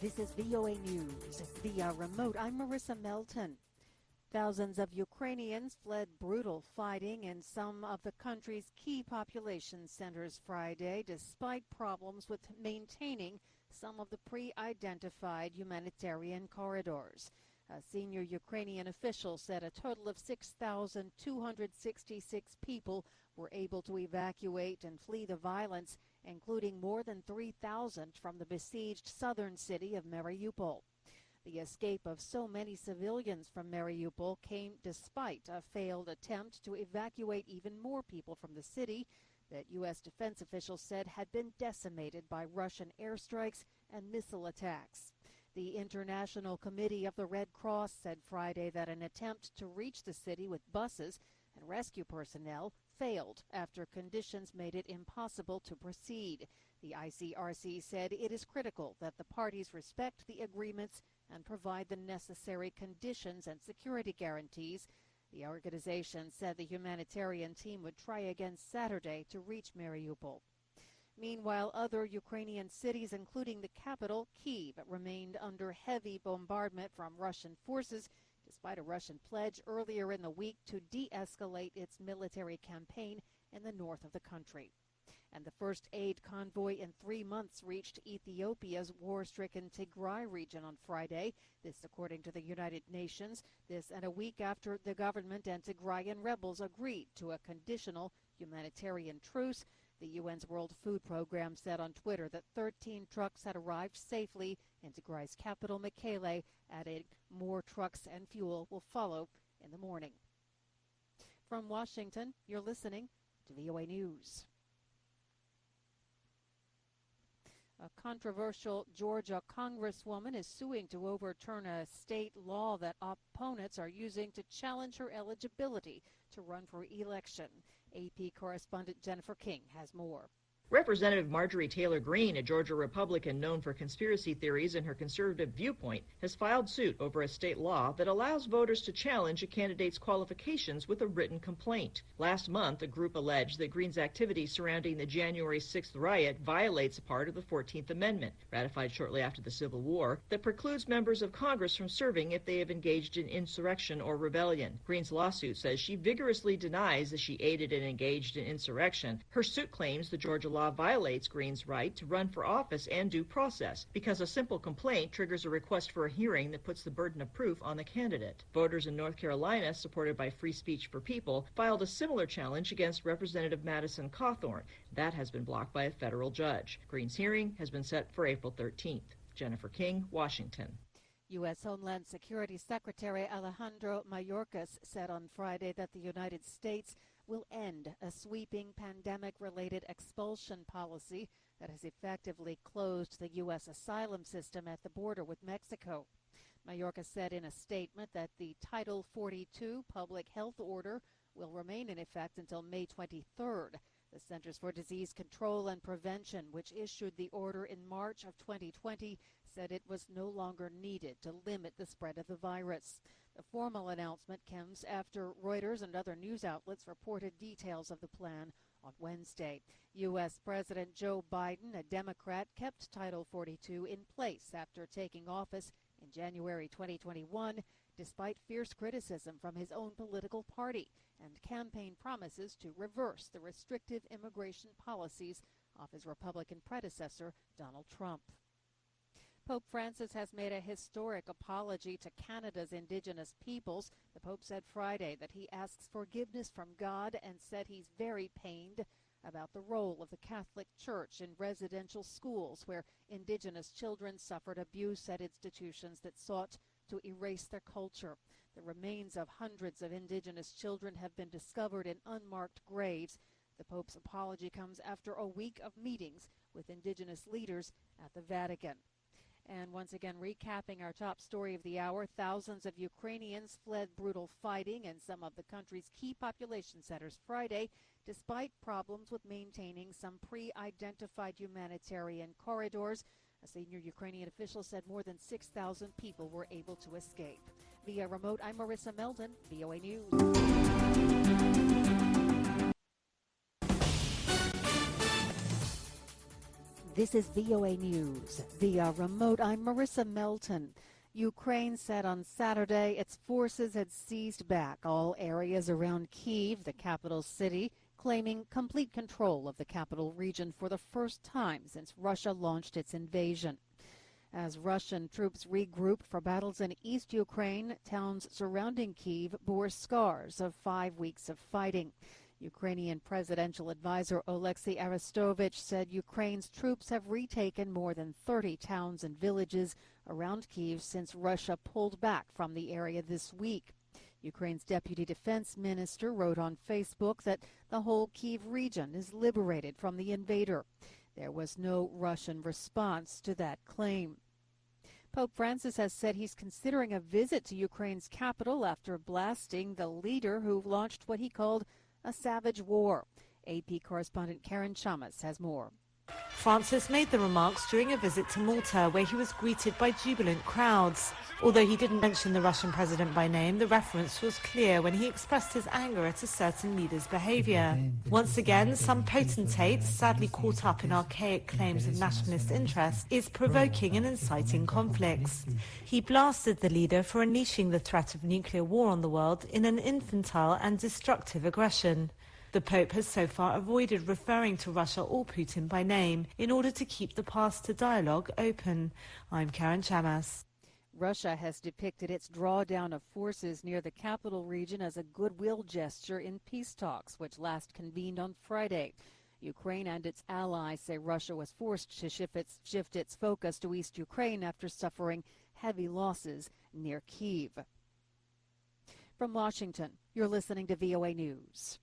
This is VOA News. Via remote, I'm Marissa Melton. Thousands of Ukrainians fled brutal fighting in some of the country's key population centers Friday, despite problems with maintaining some of the pre-identified humanitarian corridors. A senior Ukrainian official said a total of 6,266 people were able to evacuate and flee the violence, including more than 3,000 from the besieged southern city of Mariupol. The escape of so many civilians from Mariupol came despite a failed attempt to evacuate even more people from the city that U.S. defense officials said had been decimated by Russian airstrikes and missile attacks. The International Committee of the Red Cross said Friday that an attempt to reach the city with buses and rescue personnel failed after conditions made it impossible to proceed. The ICRC said it is critical that the parties respect the agreements and provide the necessary conditions and security guarantees. The organization said the humanitarian team would try again Saturday to reach Mariupol. Meanwhile, other Ukrainian cities, including the capital, Kyiv, remained under heavy bombardment from Russian forces, despite a Russian pledge earlier in the week to de-escalate its military campaign in the north of the country. And the first aid convoy in 3 months reached Ethiopia's war-stricken Tigray region on Friday. This according to the United Nations. This and a week after the government and Tigrayan rebels agreed to a conditional humanitarian truce. The UN's World Food Program said on Twitter that 13 trucks had arrived safely in Tigray's capital, Mekelle, adding more trucks and fuel will follow in the morning. From Washington, you're listening to VOA News. A controversial Georgia congresswoman is suing to overturn a state law that opponents are using to challenge her eligibility to run for election. AP correspondent Jennifer King has more. Representative Marjorie Taylor Greene, a Georgia Republican known for conspiracy theories and her conservative viewpoint, has filed suit over a state law that allows voters to challenge a candidate's qualifications with a written complaint. Last month, a group alleged that Greene's activity surrounding the January 6th riot violates a part of the 14th Amendment, ratified shortly after the Civil War, that precludes members of Congress from serving if they have engaged in insurrection or rebellion. Greene's lawsuit says she vigorously denies that she aided and engaged in insurrection. Her suit claims the Georgia law violates Greene's right to run for office and due process because a simple complaint triggers a request for a hearing that puts the burden of proof on the candidate. Voters in North Carolina, supported by Free Speech for People, filed a similar challenge against Representative Madison Cawthorn. That has been blocked by a federal judge. Greene's hearing has been set for April 13th. Jennifer King, Washington. U.S. Homeland Security Secretary Alejandro Mayorkas said on Friday that the United States will end a sweeping pandemic-related expulsion policy that has effectively closed the U.S. asylum system at the border with Mexico. Mayorkas said in a statement that the Title 42 public health order will remain in effect until May 23rd. The Centers for Disease Control and Prevention, which issued the order in March of 2020, said it was no longer needed to limit the spread of the virus. The formal announcement comes after Reuters and other news outlets reported details of the plan on Wednesday. U.S. President Joe Biden, a Democrat, kept Title 42 in place after taking office in January 2021, despite fierce criticism from his own political party and campaign promises to reverse the restrictive immigration policies of his Republican predecessor, Donald Trump. Pope Francis has made a historic apology to Canada's Indigenous peoples. The Pope said Friday that he asks forgiveness from God and said he's very pained about the role of the Catholic Church in residential schools where Indigenous children suffered abuse at institutions that sought to erase their culture. The remains of hundreds of Indigenous children have been discovered in unmarked graves. The Pope's apology comes after a week of meetings with Indigenous leaders at the Vatican. And once again, recapping our top story of the hour, thousands of Ukrainians fled brutal fighting in some of the country's key population centers Friday, despite problems with maintaining some pre-identified humanitarian corridors. A senior Ukrainian official said more than 6,000 people were able to escape. Via remote, I'm Marissa Melton, VOA News. This is VOA News. Via remote, I'm Marissa Melton. Ukraine said on Saturday its forces had seized back all areas around Kyiv, the capital city, claiming complete control of the capital region for the first time since Russia launched its invasion. As Russian troops regroup for battles in East Ukraine, towns surrounding Kyiv bore scars of 5 weeks of fighting. Ukrainian presidential advisor Oleksiy Arestovich said Ukraine's troops have retaken more than 30 towns and villages around Kyiv since Russia pulled back from the area this week. Ukraine's deputy defense minister wrote on Facebook that the whole Kyiv region is liberated from the invader. There was no Russian response to that claim. Pope Francis has said he's considering a visit to Ukraine's capital after blasting the leader who launched what he called a savage war. AP correspondent Karen Chamas has more. Francis made the remarks during a visit to Malta, where he was greeted by jubilant crowds. Although he didn't mention the Russian president by name, the reference was clear when he expressed his anger at a certain leader's behaviour. Once again, some potentate, sadly caught up in archaic claims of nationalist interest, is provoking and inciting conflicts. He blasted the leader for unleashing the threat of nuclear war on the world in an infantile and destructive aggression. The Pope has so far avoided referring to Russia or Putin by name in order to keep the path to dialogue open. I'm Karen Chamas. Russia has depicted its drawdown of forces near the capital region as a goodwill gesture in peace talks, which last convened on Friday. Ukraine and its allies say Russia was forced to shift its focus to East Ukraine after suffering heavy losses near Kyiv. From Washington, you're listening to VOA News.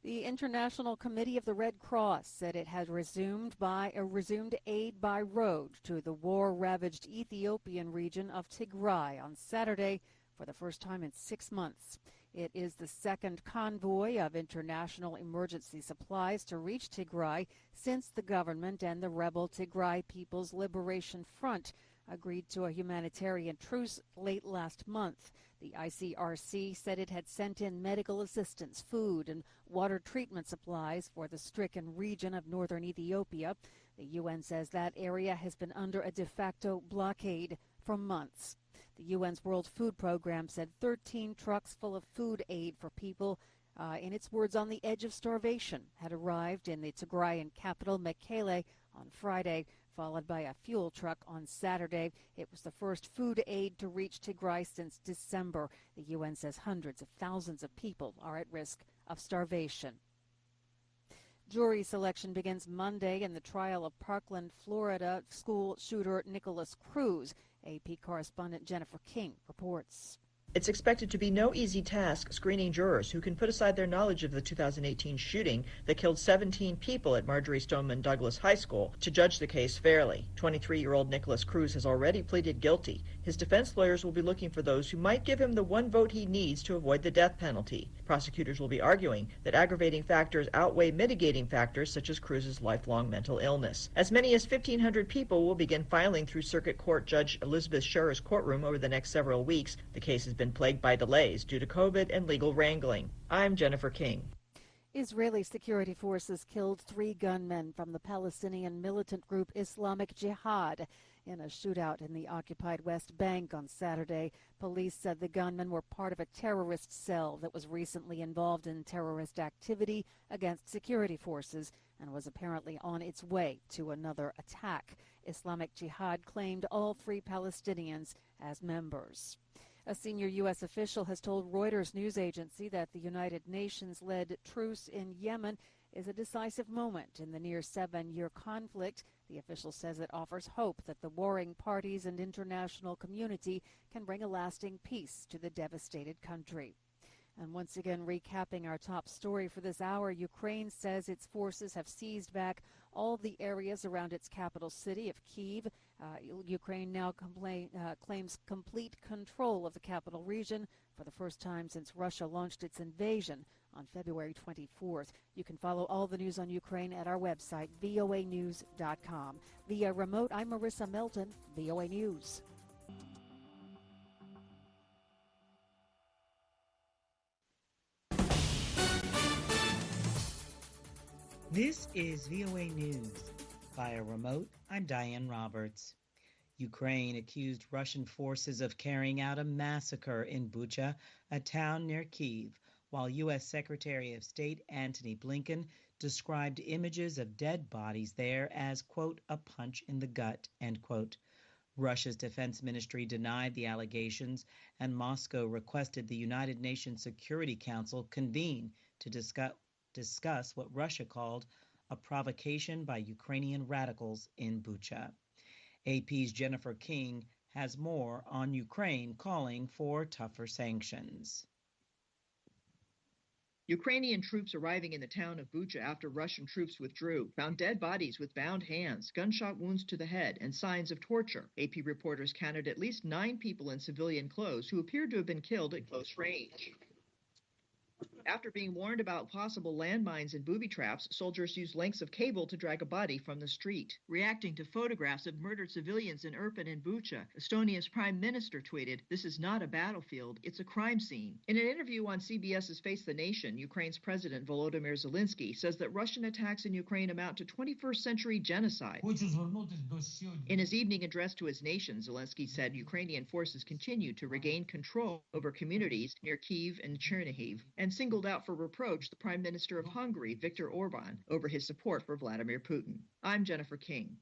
The International Committee of the Red Cross said it had resumed aid by road to the war-ravaged Ethiopian region of Tigray on Saturday for the first time in 6 months. It is the second convoy of international emergency supplies to reach Tigray since the government and the rebel Tigray People's Liberation Front agreed to a humanitarian truce late last month. The ICRC said it had sent in medical assistance, food, and water treatment supplies for the stricken region of northern Ethiopia. The UN says that area has been under a de facto blockade for months. The UN's World Food Program said 13 trucks full of food aid for people, in its words, on the edge of starvation, had arrived in the Tigrayan capital, Mekele, on Friday, followed by a fuel truck on Saturday. It was the first food aid to reach Tigray since December. The UN says hundreds of thousands of people are at risk of starvation. Jury selection begins Monday in the trial of Parkland, Florida school shooter Nicholas Cruz. AP correspondent Jennifer King reports. It's expected to be no easy task screening jurors who can put aside their knowledge of the 2018 shooting that killed 17 people at Marjory Stoneman Douglas High School to judge the case fairly. 23-year-old Nicholas Cruz has already pleaded guilty. His defense lawyers will be looking for those who might give him the one vote he needs to avoid the death penalty. Prosecutors will be arguing that aggravating factors outweigh mitigating factors such as Cruz's lifelong mental illness. As many as 1,500 people will begin filing through Circuit Court Judge Elizabeth Scherer's courtroom over the next several weeks. The case has been plagued by delays due to COVID and legal wrangling. I'm Jennifer King. Israeli security forces killed 3 gunmen from the Palestinian militant group Islamic Jihad in a shootout in the occupied West Bank on Saturday. Police said the gunmen were part of a terrorist cell that was recently involved in terrorist activity against security forces and was apparently on its way to another attack. Islamic Jihad claimed all 3 Palestinians as members. A senior U.S. official has told Reuters news agency that the United Nations-led truce in Yemen is a decisive moment in the near 7-year conflict. The official says it offers hope that the warring parties and international community can bring a lasting peace to the devastated country. And once again, recapping our top story for this hour, Ukraine says its forces have seized back all the areas around its capital city of Kyiv. Ukraine now claims complete control of the capital region for the first time since Russia launched its invasion on February 24th. You can follow all the news on Ukraine at our website, voanews.com. Via remote, I'm Marissa Melton, VOA News. This is VOA News. Via remote, I'm Diane Roberts. Ukraine accused Russian forces of carrying out a massacre in Bucha, a town near Kyiv, while U.S. Secretary of State Antony Blinken described images of dead bodies there as, quote, a punch in the gut, end quote. Russia's defense ministry denied the allegations, and Moscow requested the United Nations Security Council convene to discuss what Russia called a provocation by Ukrainian radicals in Bucha. AP's Jennifer King has more on Ukraine calling for tougher sanctions. Ukrainian troops arriving in the town of Bucha after Russian troops withdrew found dead bodies with bound hands, gunshot wounds to the head, and signs of torture. AP reporters counted at least 9 people in civilian clothes who appeared to have been killed at close range. After being warned about possible landmines and booby traps, soldiers used lengths of cable to drag a body from the street. Reacting to photographs of murdered civilians in Irpin and Bucha, Estonia's prime minister tweeted, "This is not a battlefield, it's a crime scene." In an interview on CBS's Face the Nation, Ukraine's President Volodymyr Zelensky says that Russian attacks in Ukraine amount to 21st century genocide. In his evening address to his nation, Zelensky said Ukrainian forces continue to regain control over communities near Kyiv and Chernihiv, and singled out for reproach the Prime Minister of Hungary, Viktor Orban, over his support for Vladimir Putin. I'm Jennifer King.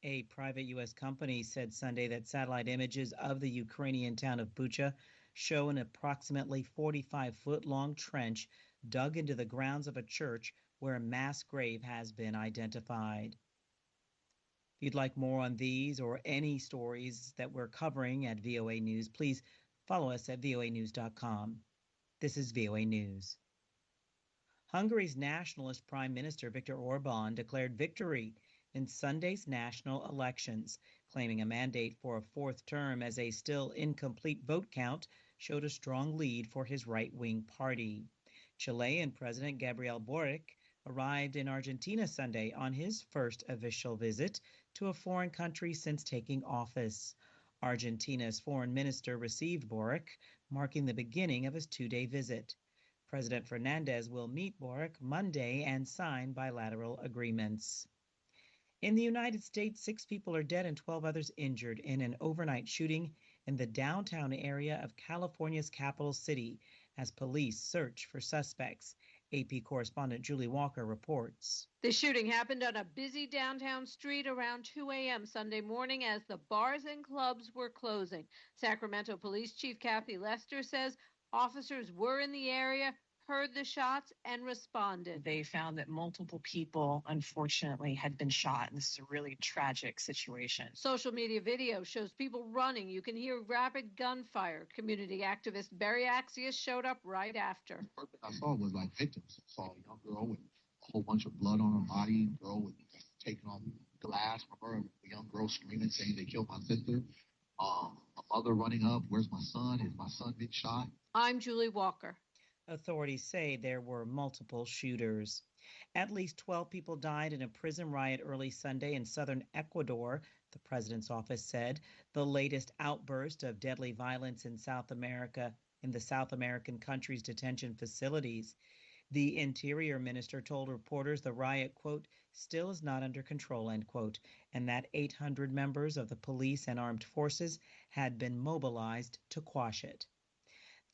A private U.S. company said Sunday that satellite images of the Ukrainian town of Bucha show an approximately 45-foot-long trench dug into the grounds of a church where a mass grave has been identified. If you'd like more on these or any stories that we're covering at VOA News, please follow us at voanews.com. This is VOA News. Hungary's nationalist Prime Minister Viktor Orban declared victory in Sunday's national elections, claiming a mandate for a fourth term as a still incomplete vote count showed a strong lead for his right-wing party. Chilean President Gabriel Boric arrived in Argentina Sunday on his first official visit to a foreign country since taking office. Argentina's foreign minister received Boric, marking the beginning of his 2-day visit. President Fernandez will meet Boric Monday and sign bilateral agreements. In the United States, 6 people are dead and 12 others injured in an overnight shooting in the downtown area of California's capital city as police search for suspects. AP correspondent Julie Walker reports. The shooting happened on a busy downtown street around 2 a.m. Sunday morning as the bars and clubs were closing. Sacramento Police Chief Kathy Lester says officers were in the area, heard the shots, and responded. They found that multiple people, unfortunately, had been shot, and this is a really tragic situation. Social media video shows people running. You can hear rapid gunfire. Community activist Barry Axius showed up right after. The first thing I saw was like victims. I saw a young girl with a whole bunch of blood on her body, a girl with taking off glass from her, a young girl screaming, saying they killed my sister. A mother running up, where's my son? Has my son been shot? I'm Julie Walker. Authorities say there were multiple shooters. At least 12 people died in a prison riot early Sunday in southern Ecuador, the president's office said, the latest outburst of deadly violence in the South American country's detention facilities. The Interior Minister told reporters the riot, quote, still is not under control, end quote, and that 800 members of the police and armed forces had been mobilized to quash it.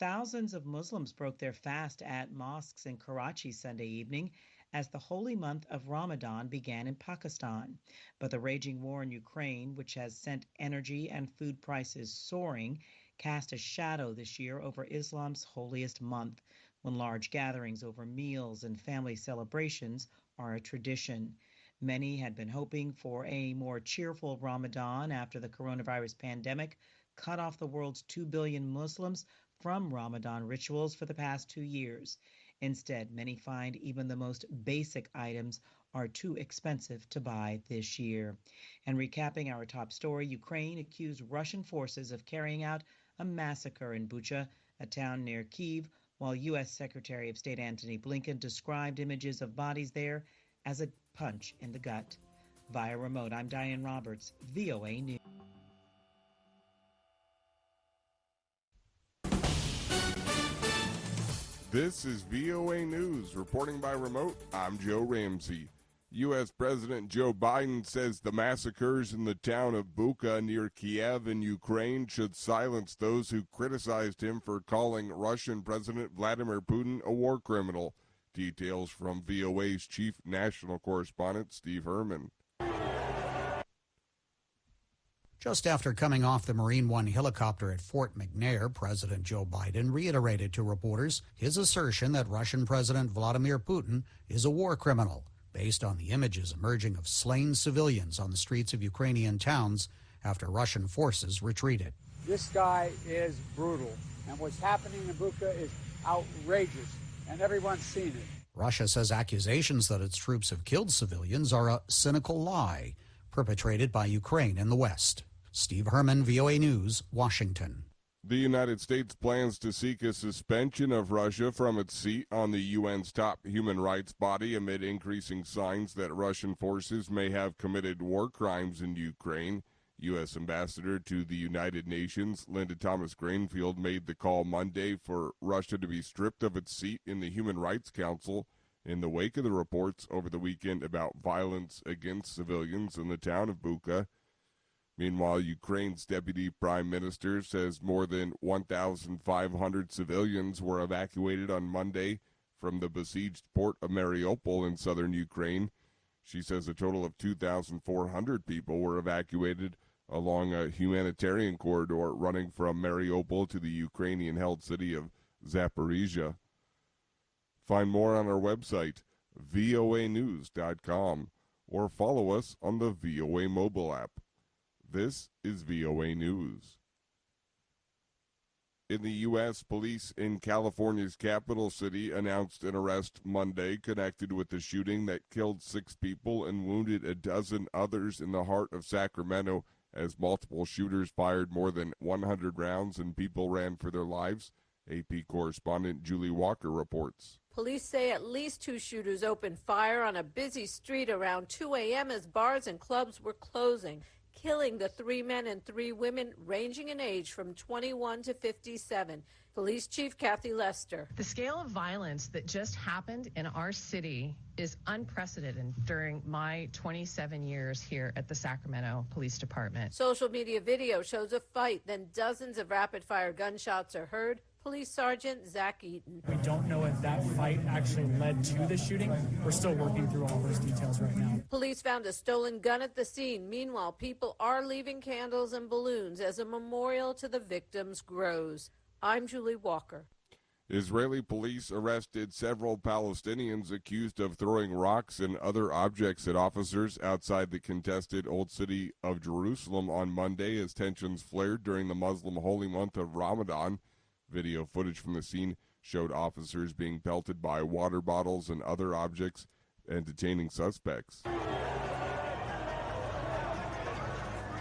Thousands of Muslims broke their fast at mosques in Karachi Sunday evening as the holy month of Ramadan began in Pakistan. But the raging war in Ukraine, which has sent energy and food prices soaring, cast a shadow this year over Islam's holiest month, when large gatherings over meals and family celebrations are a tradition. Many had been hoping for a more cheerful Ramadan after the coronavirus pandemic cut off the world's 2 billion Muslims from Ramadan rituals for the past 2 years. Instead, many find even the most basic items are too expensive to buy this year. And recapping our top story, Ukraine accused Russian forces of carrying out a massacre in Bucha, a town near Kyiv, while U.S. Secretary of State Antony Blinken described images of bodies there as a punch in the gut. Via remote, I'm Diane Roberts, VOA News. This is VOA News. Reporting by remote, I'm Joe Ramsey. U.S. President Joe Biden says the massacres in the town of Bucha near Kiev in Ukraine should silence those who criticized him for calling Russian President Vladimir Putin a war criminal. Details from VOA's chief national correspondent, Steve Herman. Just after coming off the Marine One helicopter at Fort McNair, President Joe Biden reiterated to reporters his assertion that Russian President Vladimir Putin is a war criminal, based on the images emerging of slain civilians on the streets of Ukrainian towns after Russian forces retreated. This guy is brutal, and what's happening in Bucha is outrageous, and everyone's seen it. Russia says accusations that its troops have killed civilians are a cynical lie perpetrated by Ukraine in the West. Steve Herman, VOA News, Washington. The United States plans to seek a suspension of Russia from its seat on the UN's top human rights body amid increasing signs that Russian forces may have committed war crimes in Ukraine. U.S. Ambassador to the United Nations, Linda Thomas-Greenfield, made the call Monday for Russia to be stripped of its seat in the Human Rights Council in the wake of the reports over the weekend about violence against civilians in the town of Bucha. Meanwhile, Ukraine's deputy prime minister says more than 1,500 civilians were evacuated on Monday from the besieged port of Mariupol in southern Ukraine. She says a total of 2,400 people were evacuated along a humanitarian corridor running from Mariupol to the Ukrainian-held city of Zaporizhia. Find more on our website, voanews.com, or follow us on the VOA mobile app. This is VOA News. In the U.S., police in California's capital city announced an arrest Monday connected with the shooting that killed 6 people and wounded a dozen others in the heart of Sacramento as multiple shooters fired more than 100 rounds and people ran for their lives. AP correspondent Julie Walker reports. Police say at least 2 shooters opened fire on a busy street around 2 a.m. as bars and clubs were closing, killing the 3 men and 3 women ranging in age from 21 to 57. Police Chief Kathy Lester. The scale of violence that just happened in our city is unprecedented during my 27 years here at the Sacramento Police Department. Social media video shows a fight, then dozens of rapid-fire gunshots are heard. Police Sergeant Zach Eaton. We don't know if that fight actually led to the shooting. We're still working through all those details right now. Police found a stolen gun at the scene. Meanwhile, people are leaving candles and balloons as a memorial to the victims grows. I'm Julie Walker. Israeli police arrested several Palestinians accused of throwing rocks and other objects at officers outside the contested Old City of Jerusalem on Monday as tensions flared during the Muslim holy month of Ramadan. Video footage from the scene showed officers being pelted by water bottles and other objects and detaining suspects.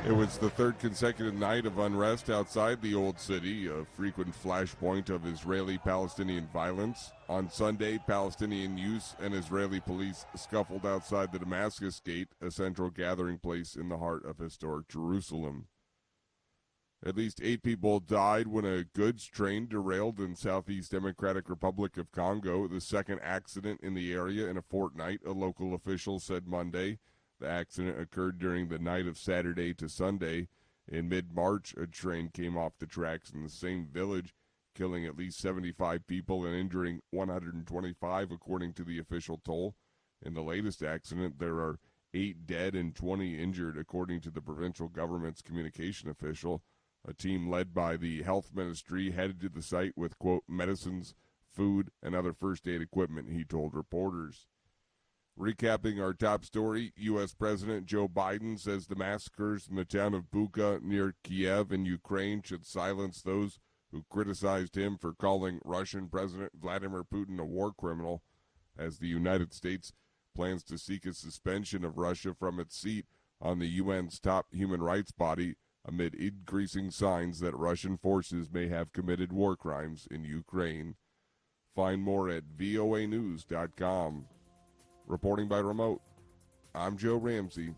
It was the 3rd consecutive night of unrest outside the Old City, a frequent flashpoint of Israeli-Palestinian violence. On Sunday, Palestinian youths and Israeli police scuffled outside the Damascus Gate, a central gathering place in the heart of historic Jerusalem. At least 8 people died when a goods train derailed in Southeast Democratic Republic of Congo, the second accident in the area in a fortnight, a local official said Monday. The accident occurred during the night of Saturday to Sunday. In mid-March, a train came off the tracks in the same village, killing at least 75 people and injuring 125, according to the official toll. In the latest accident, there are 8 dead and 20 injured, according to the provincial government's communication official. A team led by the health ministry headed to the site with, quote, medicines, food, and other first aid equipment, he told reporters. Recapping our top story, U.S. President Joe Biden says the massacres in the town of Bucha near Kiev in Ukraine should silence those who criticized him for calling Russian President Vladimir Putin a war criminal, as the United States plans to seek a suspension of Russia from its seat on the UN's top human rights body amid increasing signs that Russian forces may have committed war crimes in Ukraine. Find more at voanews.com. Reporting by remote, I'm Joe Ramsey.